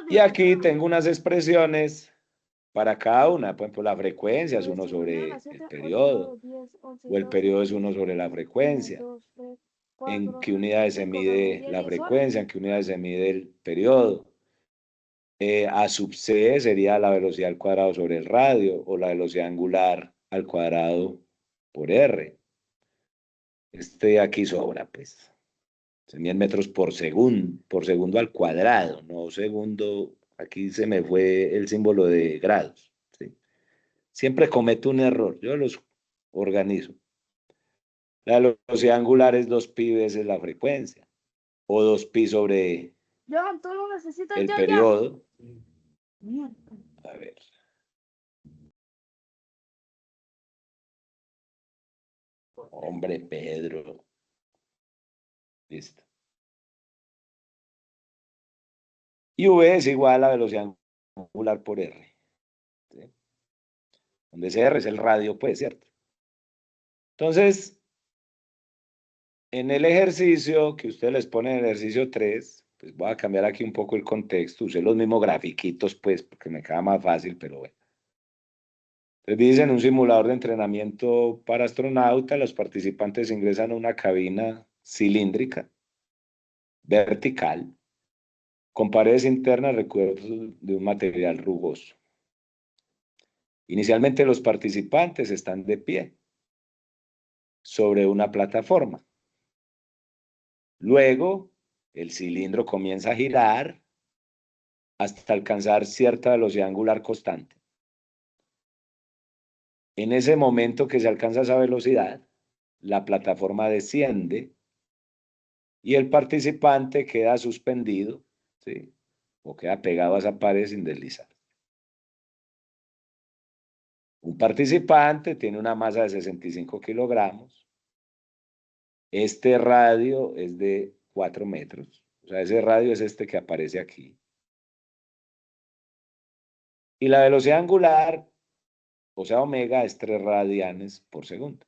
Y aquí tengo unas expresiones para cada una. Por ejemplo, la frecuencia es 1 sobre el periodo, o el periodo es 1 sobre la frecuencia. ¿En qué unidades se mide la frecuencia? ¿En qué unidades se mide el periodo? A sub c sería la velocidad al cuadrado sobre el radio, o la velocidad angular al cuadrado por r. Este aquí sobra, pues. Serían metros por segundo al cuadrado, no segundo. Aquí se me fue el símbolo de grados. ¿Sí? Siempre cometo un error, yo los organizo. La velocidad angular es 2pi veces la frecuencia, o 2pi sobre el periodo. A ver. Hombre, Pedro. Listo. Y V es igual a la velocidad angular por R. ¿Sí? Donde ese R es el radio, pues, ¿cierto? Entonces, en el ejercicio que ustedes les ponen en el ejercicio 3, pues voy a cambiar aquí un poco el contexto, usé los mismos grafiquitos, pues, porque me queda más fácil, pero bueno. Entonces dicen, un simulador de entrenamiento para astronautas, los participantes ingresan a una cabina cilíndrica, vertical, con paredes internas recubiertas de un material rugoso. Inicialmente los participantes están de pie sobre una plataforma. Luego, el cilindro comienza a girar hasta alcanzar cierta velocidad angular constante. En ese momento que se alcanza esa velocidad, la plataforma desciende y el participante queda suspendido, ¿sí? O queda pegado a esa pared sin deslizar. Un participante tiene una masa de 65 kilogramos. Este radio es de 4 metros. O sea, ese radio es este que aparece aquí. Y la velocidad angular, o sea, omega, es 3 radianes por segundo.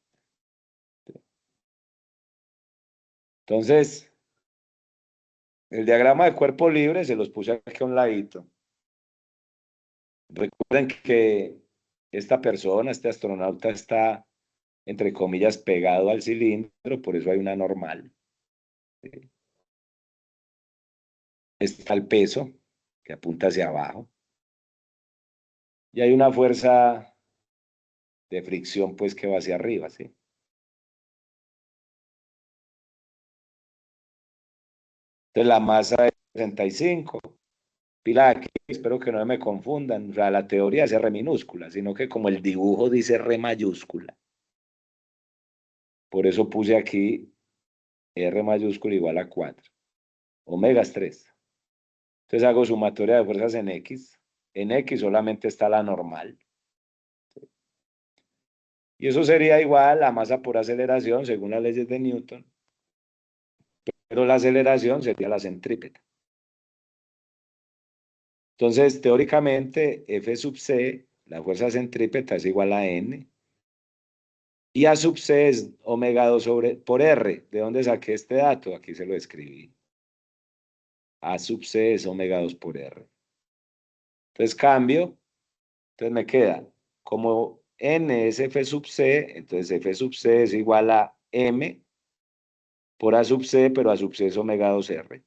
Entonces, el diagrama de cuerpo libre se los puse aquí a un ladito. Recuerden que esta persona, este astronauta, está, entre comillas, pegado al cilindro, por eso hay una normal. Está el peso, que apunta hacia abajo. Y hay una fuerza de fricción, pues, que va hacia arriba, ¿sí? Entonces, la masa es 65. Pila aquí, espero que no me confundan. O sea, la teoría es R minúscula, sino que como el dibujo dice R mayúscula. Por eso puse aquí R mayúscula igual a 4. Omega es 3. Entonces hago sumatoria de fuerzas en X. En X solamente está la normal. Y eso sería igual a masa por aceleración según las leyes de Newton. Pero la aceleración sería la centrípeta. Entonces, teóricamente, F sub C, la fuerza centrípeta, es igual a N. Y A sub C es omega 2 por R. ¿De dónde saqué este dato? Aquí se lo escribí. A sub C es omega 2 por R. Entonces cambio. Entonces me queda, como N es F sub C, entonces F sub C es igual a M por A sub C, pero A sub C es omega 2R.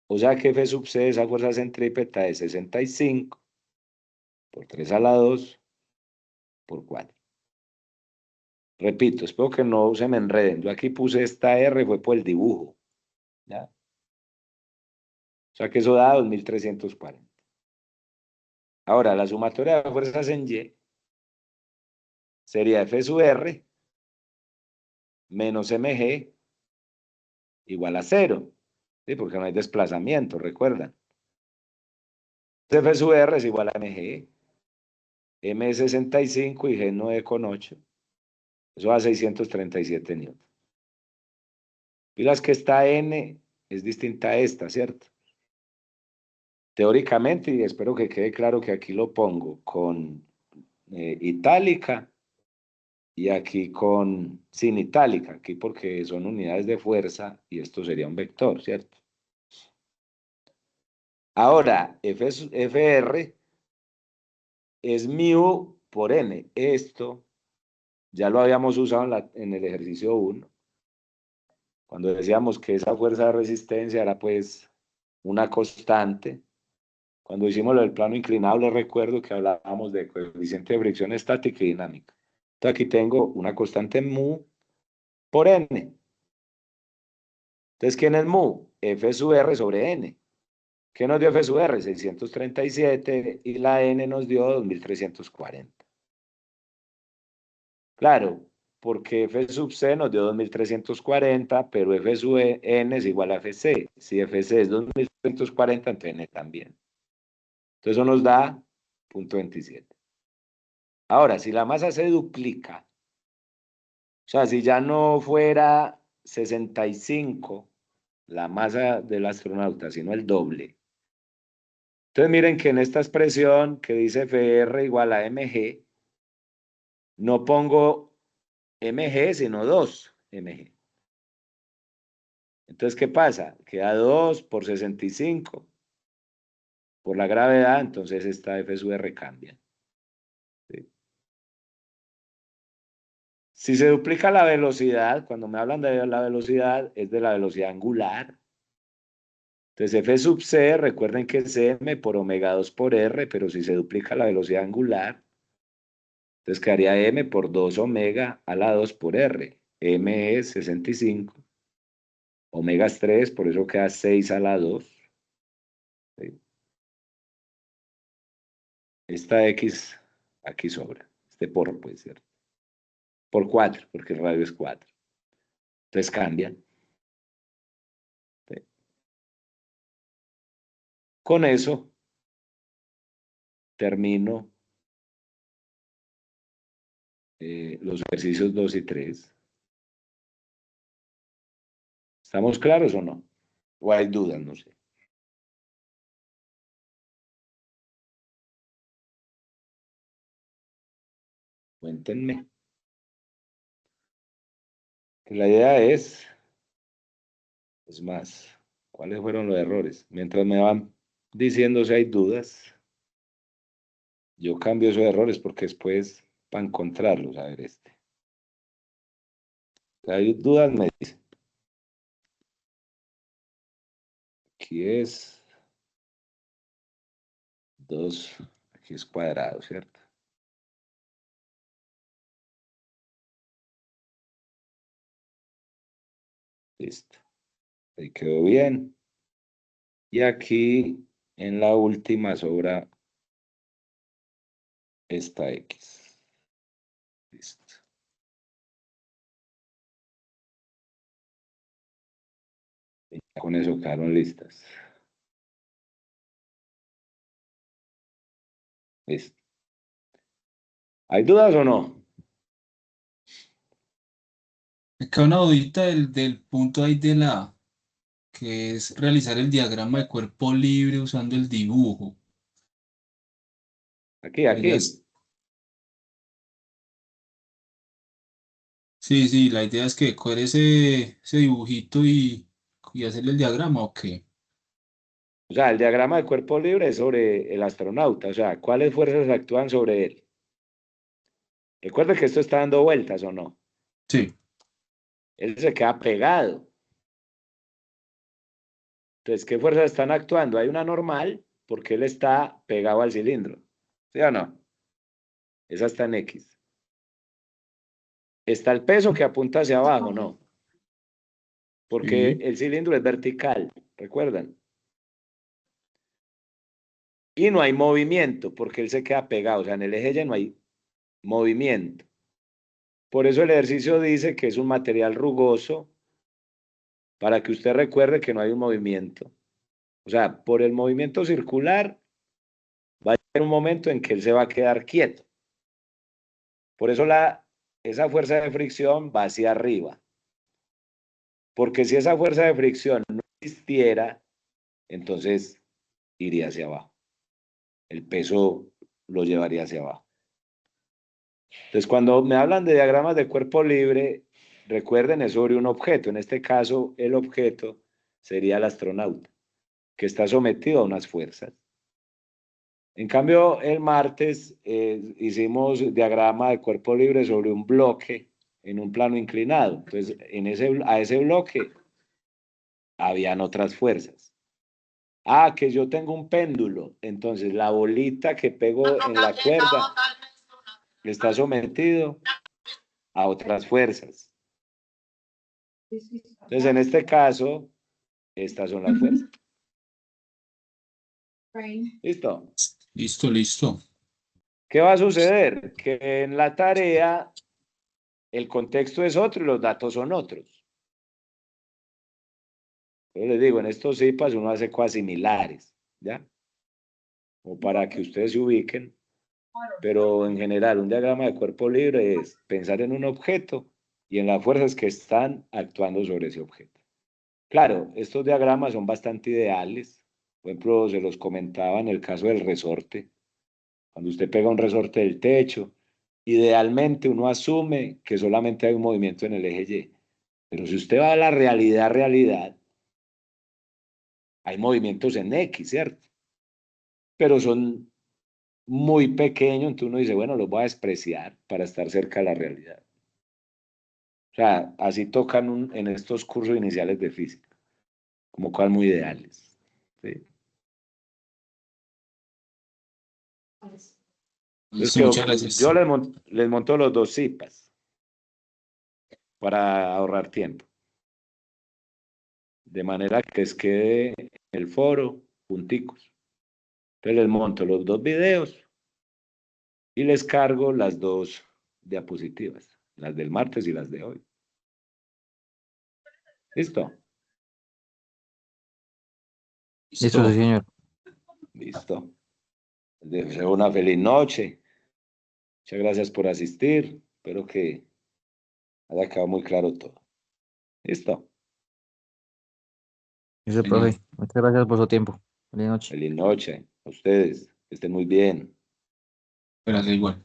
O sea que F sub C, esa fuerza centrípeta, es 65 por 3 a la 2 por 4. Repito, espero que no se me enreden. Yo aquí puse esta R, fue por el dibujo. ¿Ya? O sea que eso da 2340. Ahora, la sumatoria de fuerzas en Y sería F sub R menos mg igual a 0. ¿Sí? Porque no hay desplazamiento, recuerdan. F sub R es igual a mg. M es 65 y G 9,8. Eso da 637 newton. Y las que está N es distinta a esta, ¿cierto? Teóricamente, y espero que quede claro que aquí lo pongo con itálica y aquí sin itálica, aquí porque son unidades de fuerza y esto sería un vector, ¿cierto? Ahora, FR es μ por N. Esto ya lo habíamos usado en el ejercicio 1, cuando decíamos que esa fuerza de resistencia era pues una constante. Cuando hicimos lo del plano inclinado, les recuerdo que hablábamos de coeficiente de fricción estática y dinámica. Entonces aquí tengo una constante mu por n. Entonces, ¿quién es mu? F sub r sobre n. ¿Qué nos dio F sub r? 637 y la n nos dio 2340. Claro, porque F sub c nos dio 2340, pero F sub n es igual a FC. Si FC es 2340, entonces n también. Entonces eso nos da 0.27. Ahora, si la masa se duplica, o sea, si ya no fuera 65 la masa del astronauta, sino el doble. Entonces miren que en esta expresión que dice FR igual a mg, no pongo mg, sino 2mg. Entonces, ¿qué pasa? Queda 2 por 65 por la gravedad, entonces esta F sub R cambia. ¿Sí? Si se duplica la velocidad, cuando me hablan de la velocidad, es de la velocidad angular. Entonces F sub c, recuerden que es m por omega 2 por r, pero si se duplica la velocidad angular, entonces quedaría m por 2 omega a la 2 por r. M es 65, omega es 3, por eso queda 6 a la 2. ¿Sí? Esta x aquí sobra, este por puede ser. Por 4, porque el radio es 4. Entonces cambian. ¿Sí? Con eso termino los ejercicios 2 y 3. ¿Estamos claros o no? ¿O hay dudas? No sé. Cuéntenme. La idea es más, ¿cuáles fueron los errores? Mientras me van diciendo si hay dudas, yo cambio esos errores porque después, para encontrarlos, a ver este. Si hay dudas, me dicen. Aquí es 2, aquí es cuadrado, ¿cierto? Listo. Ahí quedó bien. Y aquí en la última sobra esta X. Listo. Y ya con eso quedaron listas. Listo. ¿Hay dudas o no? Acá una dudita del punto ahí de la, que es realizar el diagrama de cuerpo libre usando el dibujo. Aquí, La idea aquí. es, sí, la idea es que coger ese dibujito y hacerle el diagrama, ¿o qué? O sea, el diagrama de cuerpo libre es sobre el astronauta. O sea, ¿cuáles fuerzas actúan sobre él? Recuerda que esto está dando vueltas o no. Sí, Él se queda pegado. Entonces, ¿qué fuerzas están actuando? Hay una normal porque él está pegado al cilindro. ¿Sí o no? Esa está en X. está el peso que apunta hacia abajo, ¿no? Porque Sí. el cilindro es vertical, ¿recuerdan? Y no hay movimiento, porque él se queda pegado, o sea, en el eje Y no hay movimiento. Por eso el ejercicio dice que es un material rugoso, para que usted recuerde que no hay un movimiento. O sea, por el movimiento circular, va a haber un momento en que él se va a quedar quieto. Por eso esa fuerza de fricción va hacia arriba. Porque si esa fuerza de fricción no existiera, entonces iría hacia abajo. El peso lo llevaría hacia abajo. Entonces, cuando me hablan de diagramas de cuerpo libre, recuerden, es sobre un objeto. En este caso, el objeto sería el astronauta, que está sometido a unas fuerzas. En cambio, el martes hicimos diagrama de cuerpo libre sobre un bloque en un plano inclinado. Entonces, a ese bloque habían otras fuerzas. Ah, que yo tengo un péndulo. Entonces, la bolita que pego en la cuerda está sometido a otras fuerzas. Entonces, en este caso, estas son las fuerzas. ¿Listo? Listo, listo. ¿Qué va a suceder? Que en la tarea el contexto es otro y los datos son otros. Yo les digo, en estos CIPAS uno hace cosas similares, ¿ya? O para que ustedes se ubiquen, pero en general un diagrama de cuerpo libre es pensar en un objeto y en las fuerzas que están actuando sobre ese objeto. Claro, estos diagramas son bastante ideales. Por ejemplo, se los comentaba en el caso del resorte. Cuando usted pega un resorte del techo, idealmente uno asume que solamente hay un movimiento en el eje Y. Pero si usted va a la realidad, hay movimientos en X, ¿cierto? Pero son muy pequeños, entonces uno dice, bueno, los voy a despreciar para estar cerca de la realidad. O sea, así tocan en estos cursos iniciales de física, como cual muy ideales. ¿Sí? Entonces, Listo, muchas gracias. yo les monto los dos CIPAS para ahorrar tiempo. De manera que les quede en el foro punticos. Entonces les monto los dos videos y les cargo las dos diapositivas, las del martes y las de hoy. ¿Listo? Eso sí, señor. Listo. Les deseo una feliz noche. Muchas gracias por asistir. Espero que haya quedado muy claro todo. ¿Listo? Eso, Señor. profe. Muchas gracias por su tiempo. Feliz noche. Feliz noche a ustedes. Que estén muy bien. Gracias igual.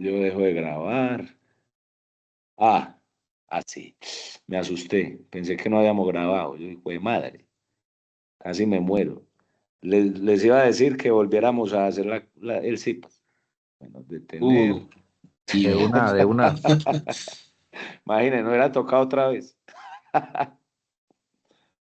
Yo dejo de grabar. Sí. Me asusté. Pensé que no habíamos grabado. Yo dije, madre, casi me muero. Les iba a decir que volviéramos a hacer el CIPAS. Bueno, detener. De Tío. una, de una. Imagínense, no era tocado otra vez.